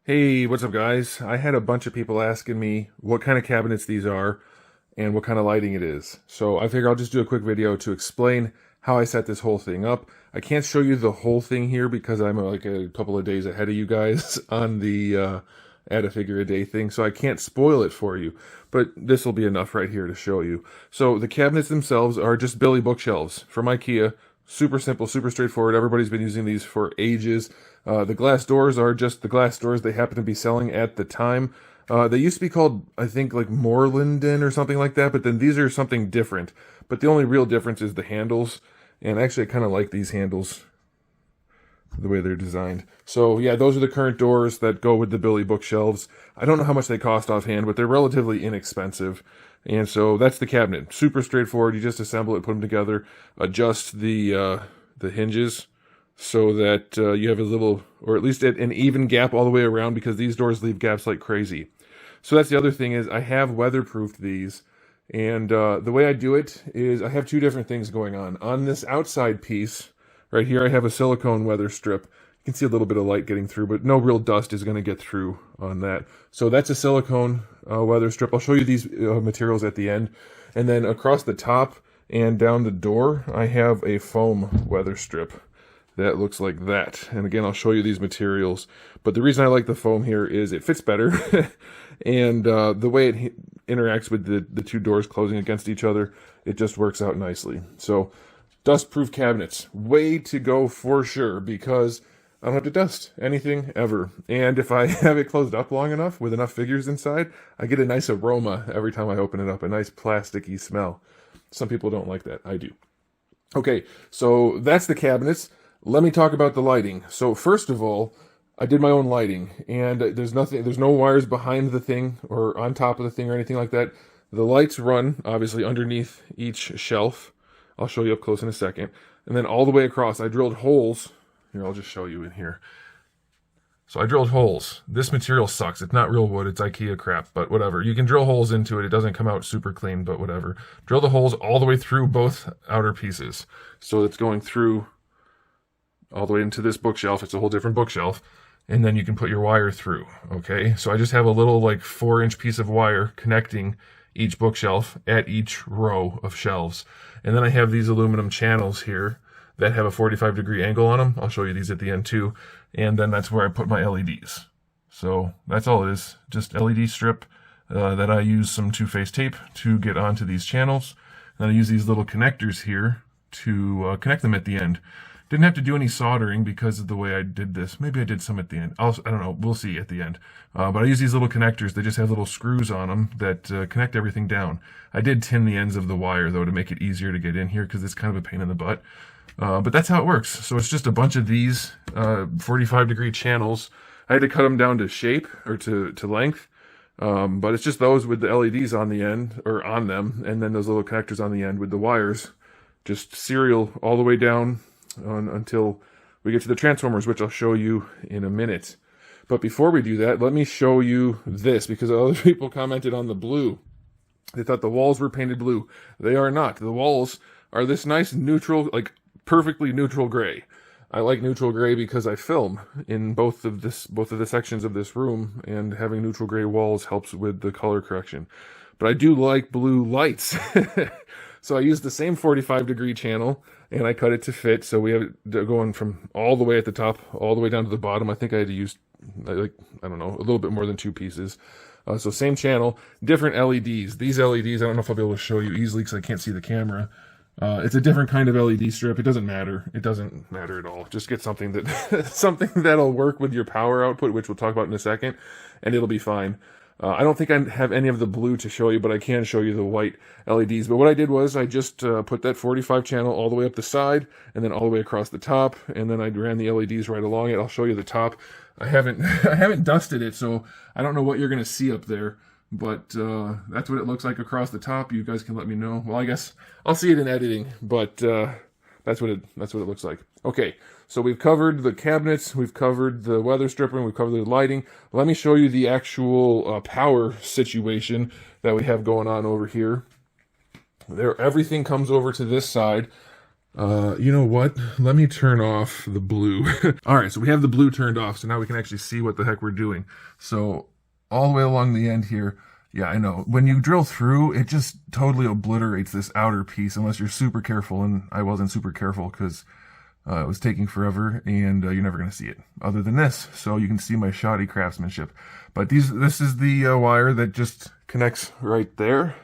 Hey, what's up, guys? I had a bunch of people asking me what kind of cabinets these are and what kind of lighting it is. So I figure I'll just do a quick video to explain how I set this whole thing up. I can't show you the whole thing here because I'm like a couple of days ahead of you guys on the add a figure a day thing, so I can't spoil it for you. But this will be enough right here to show you. So the cabinets themselves are just Billy bookshelves from IKEA. Super simple, super straightforward. Everybody's been using these for ages. The glass doors are just the glass doors they happen to be selling at the time. They used to be called, I think, like Moorlanden or something like that, but then these are something different. But the only real difference is the handles, and actually I kind of like these handles, the way they're designed. So yeah, those are the current doors that go with the Billy bookshelves. I don't know how much they cost offhand, but they're relatively inexpensive. And so that's the cabinet. Super straightforward. You just assemble it, put them together, adjust the hinges so that you have a little, or at least an even gap all the way around, because these doors leave gaps like crazy. So that's the other thing, is I have weatherproofed these. And the way I do it is I have two different things going on. On this outside piece, right here, I have a silicone weather strip. You can see a little bit of light getting through, but no real dust is going to get through on that. So that's a silicone weather strip. I'll show you these materials at the end. And then across the top and down the door, I have a foam weather strip that looks like that. And again, I'll show you these materials. But the reason I like the foam here is it fits better. And the way it interacts with the two doors closing against each other, it just works out nicely. So dust-proof cabinets, way to go for sure, because I don't have to dust anything ever. And if I have it closed up long enough with enough figures inside, I get a nice aroma every time I open it up, a nice plasticky smell. Some people don't like that. I do. Okay, so that's the cabinets. Let me talk about the lighting. So first of all, I did my own lighting, and there's no wires behind the thing or on top of the thing or anything like that. The lights run, obviously, underneath each shelf. I'll show you up close in a second. And then all the way across, I drilled holes. Here, I'll just show you in here. So I drilled holes. This material sucks. It's not real wood. It's IKEA crap, but whatever. You can drill holes into it. It doesn't come out super clean, but whatever. Drill the holes all the way through both outer pieces. So it's going through all the way into this bookshelf. It's a whole different bookshelf. And then you can put your wire through, okay? So I just have a little like 4-inch piece of wire connecting each bookshelf at each row of shelves. And then I have these aluminum channels here that have a 45-degree angle on them. I'll show you these at the end too. And then that's where I put my LEDs. So that's all it is, just LED strip that I use some two-face tape to get onto these channels. And I use these little connectors here to connect them at the end. Didn't have to do any soldering because of the way I did this. Maybe I did some at the end. I don't know. We'll see at the end. But I use these little connectors. They just have little screws on them that connect everything down. I did tin the ends of the wire, though, to make it easier to get in here because it's kind of a pain in the butt. But that's how it works. So it's just a bunch of these 45-degree channels. I had to cut them down to shape or to length. But it's just those with the LEDs on the end, or on them, and then those little connectors on the end with the wires. Just serial all the way down until we get to the transformers, which I'll show you in a minute. But before we do that, let me show you this, because other people commented on the blue. They thought the walls were painted blue. They are not. The walls are this nice neutral, like perfectly neutral gray. I like neutral gray because I film in both of the sections of this room, and having neutral gray walls helps with the color correction. But I do like blue lights. So I used the same 45-degree channel, and I cut it to fit. So we have it going from all the way at the top, all the way down to the bottom. I think I had to use, like, I don't know, a little bit more than 2 pieces. So same channel, different LEDs. These LEDs, I don't know if I'll be able to show you easily because I can't see the camera. It's a different kind of LED strip. It doesn't matter. It doesn't matter at all. Just get something that something that'll work with your power output, which we'll talk about in a second, and it'll be fine. I don't think I have any of the blue to show you, but I can show you the white LEDs. But what I did was I just put that 45 channel all the way up the side and then all the way across the top, and then I ran the LEDs right along it. I'll show you the top. I haven't dusted it, so I don't know what you're going to see up there, but that's what it looks like across the top. You guys can let me know. Well, I guess I'll see it in editing, but that's what it looks like. Okay, so we've covered the cabinets, we've covered the weather stripping, we've covered the lighting. Let me show you the actual power situation that we have going on over here. Everything comes over to this side. You know what? Let me turn off the blue. All right, so we have the blue turned off, so now we can actually see what the heck we're doing. So all the way along the end here, yeah, I know. When you drill through, it just totally obliterates this outer piece unless you're super careful, and I wasn't super careful because it was taking forever, and you're never going to see it other than this. So you can see my shoddy craftsmanship. But this is the wire that just connects right there.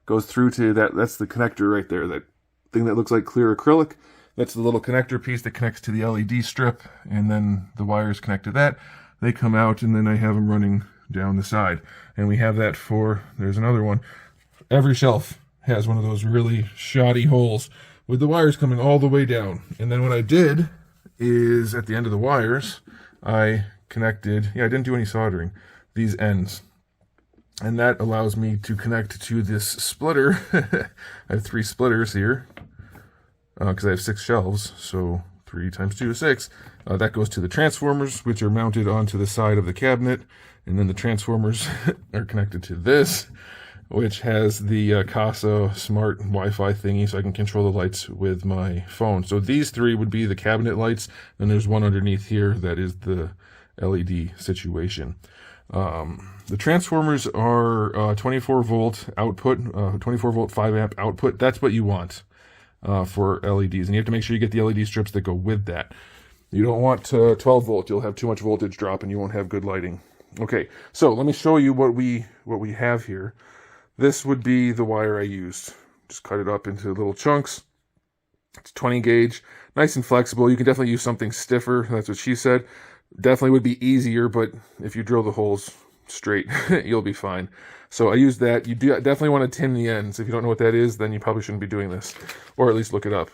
Goes through to that. That's the connector right there, that thing that looks like clear acrylic. That's the little connector piece that connects to the LED strip, and then the wires connect to that. They come out, and then I have them running down the side. And we have that for, there's another one. Every shelf has one of those really shoddy holes with the wires coming all the way down. And then what I did is, at the end of the wires, I connected, I didn't do any soldering, these ends. And that allows me to connect to this splitter. I have 3 splitters here, because I have 6 shelves, so 3 times 2 is 6. That goes to the transformers, which are mounted onto the side of the cabinet, and then the transformers are connected to this, which has the Casa smart Wi-Fi thingy, so I can control the lights with my phone. So these 3 would be the cabinet lights, and there's one underneath here that is the LED situation. The transformers are 24 volt output, 24 volt 5 amp output. That's what you want for LEDs, and you have to make sure you get the LED strips that go with that. You don't want 12 volt. You'll have too much voltage drop and you won't have good lighting. Okay, so let me show you what we have here. This would be the wire I used. Just cut it up into little chunks. It's 20 gauge, nice and flexible. You can definitely use something stiffer. That's what she said. Definitely would be easier, but if you drill the holes straight, you'll be fine. So I used that. You definitely want to tin the ends. If you don't know what that is, then you probably shouldn't be doing this, or at least look it up.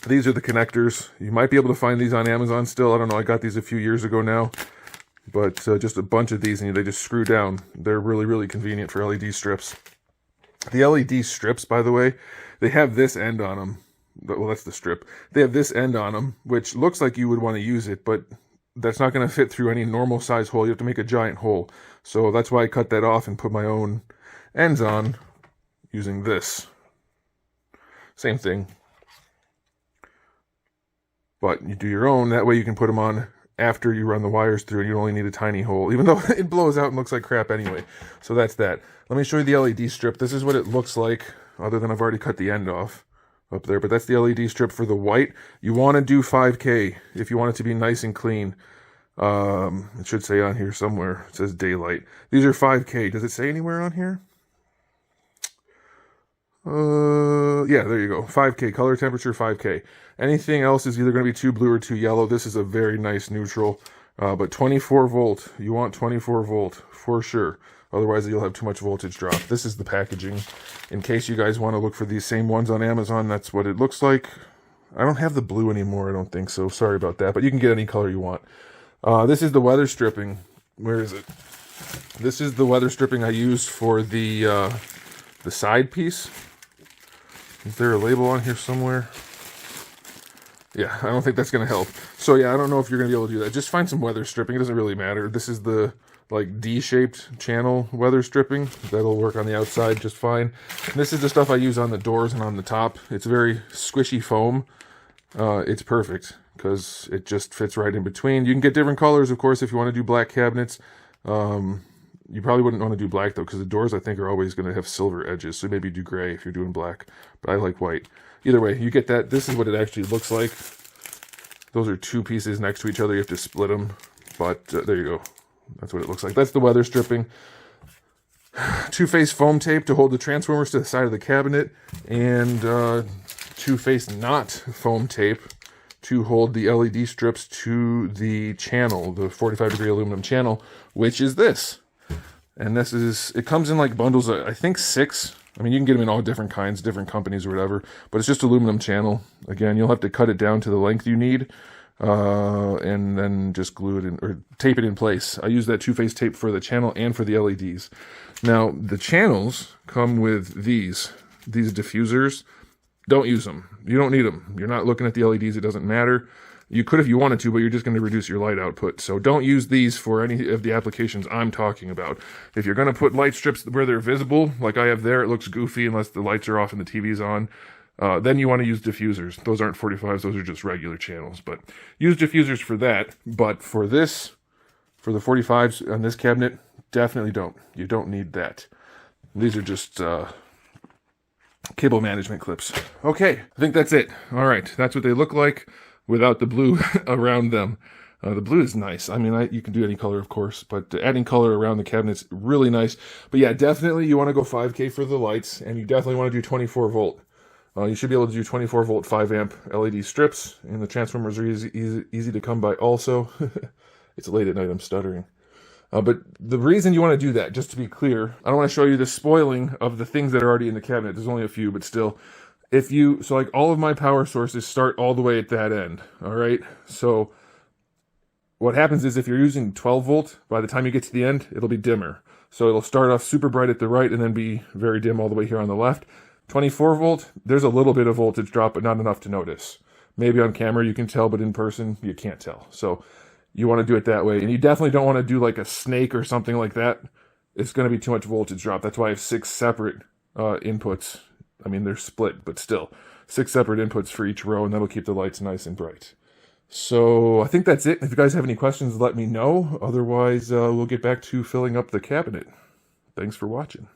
These are the connectors. You might be able to find these on Amazon still. I don't know. I got these a few years ago now, but just a bunch of these, and they just screw down. They're really, really convenient for LED strips. The LED strips, by the way, they have this end on them. Well, that's the strip. They have this end on them, which looks like you would want to use it, but that's not going to fit through any normal size hole. You have to make a giant hole. So that's why I cut that off and put my own ends on using this. Same thing. But you do your own. That way you can put them on after you run the wires through, and you only need a tiny hole, even though it blows out and looks like crap anyway. So that's that. Let me show you the LED strip. This is what it looks like, other than I've already cut the end off up there. But that's the LED strip for the white. You want to do 5K if you want it to be nice and clean. It should say on here somewhere. It says daylight. These are 5K. Does it say anywhere on here? Yeah, there you go. 5K, color temperature 5K. Anything else is either going to be too blue or too yellow. This is a very nice neutral. But 24 volt, you want 24 volt for sure. Otherwise, you'll have too much voltage drop. This is the packaging. In case you guys want to look for these same ones on Amazon, that's what it looks like. I don't have the blue anymore, I don't think so. Sorry about that, but you can get any color you want. This is the weather stripping. Where is it? This is the weather stripping I used for the side piece. Is there a label on here somewhere? Yeah, I don't think that's going to help. So yeah, I don't know if you're going to be able to do that. Just find some weather stripping. It doesn't really matter. This is the like D-shaped channel weather stripping. That'll work on the outside just fine. And this is the stuff I use on the doors and on the top. It's very squishy foam. It's perfect because it just fits right in between. You can get different colors, of course, if you want to do black cabinets. You probably wouldn't want to do black, though, because the doors, I think, are always going to have silver edges. So maybe do gray if you're doing black. But I like white. Either way, you get that. This is what it actually looks like. Those are 2 pieces next to each other. You have to split them. But there you go. That's what it looks like. That's the weather stripping. 2-face foam tape to hold the transformers to the side of the cabinet. And 2-face not foam tape to hold the LED strips to the channel, the 45-degree aluminum channel, which is this. And this is, it comes in like bundles, I think 6. I mean, you can get them in all different kinds, different companies or whatever, but it's just aluminum channel. Again, you'll have to cut it down to the length you need, and then just glue it in, or tape it in place. I use that 2-face tape for the channel and for the LEDs. Now, the channels come with these diffusers. Don't use them. You don't need them. You're not looking at the LEDs. It doesn't matter. You could if you wanted to, but you're just going to reduce your light output. So don't use these for any of the applications I'm talking about. If you're going to put light strips where they're visible, like I have there, it looks goofy unless the lights are off and the TV's on. Then you want to use diffusers. Those aren't 45s, those are just regular channels. But use diffusers for that. But for this, for the 45s on this cabinet, definitely don't. You don't need that. These are just cable management clips. Okay, I think that's it. All right, that's what they look like without the blue around them. The blue is nice. I mean, you can do any color, of course, but adding color around the cabinet's really nice. But yeah, definitely you want to go 5K for the lights, and you definitely want to do 24 volt. You should be able to do 24 volt 5 amp LED strips, and the transformers are easy to come by also. It's late at night, I'm stuttering. But the reason you want to do that, just to be clear, I don't want to show you the spoiling of the things that are already in the cabinet. There's only a few, but still. So like all of my power sources start all the way at that end, all right? So what happens is if you're using 12 volt, by the time you get to the end, it'll be dimmer. So it'll start off super bright at the right and then be very dim all the way here on the left. 24 volt, there's a little bit of voltage drop, but not enough to notice. Maybe on camera you can tell, but in person you can't tell. So you want to do it that way. And you definitely don't want to do like a snake or something like that. It's going to be too much voltage drop. That's why I have 6 separate inputs. I mean, they're split, but still 6 separate inputs for each row, and that'll keep the lights nice and bright. So I think that's it. If you guys have any questions, let me know. Otherwise, we'll get back to filling up the cabinet. Thanks for watching.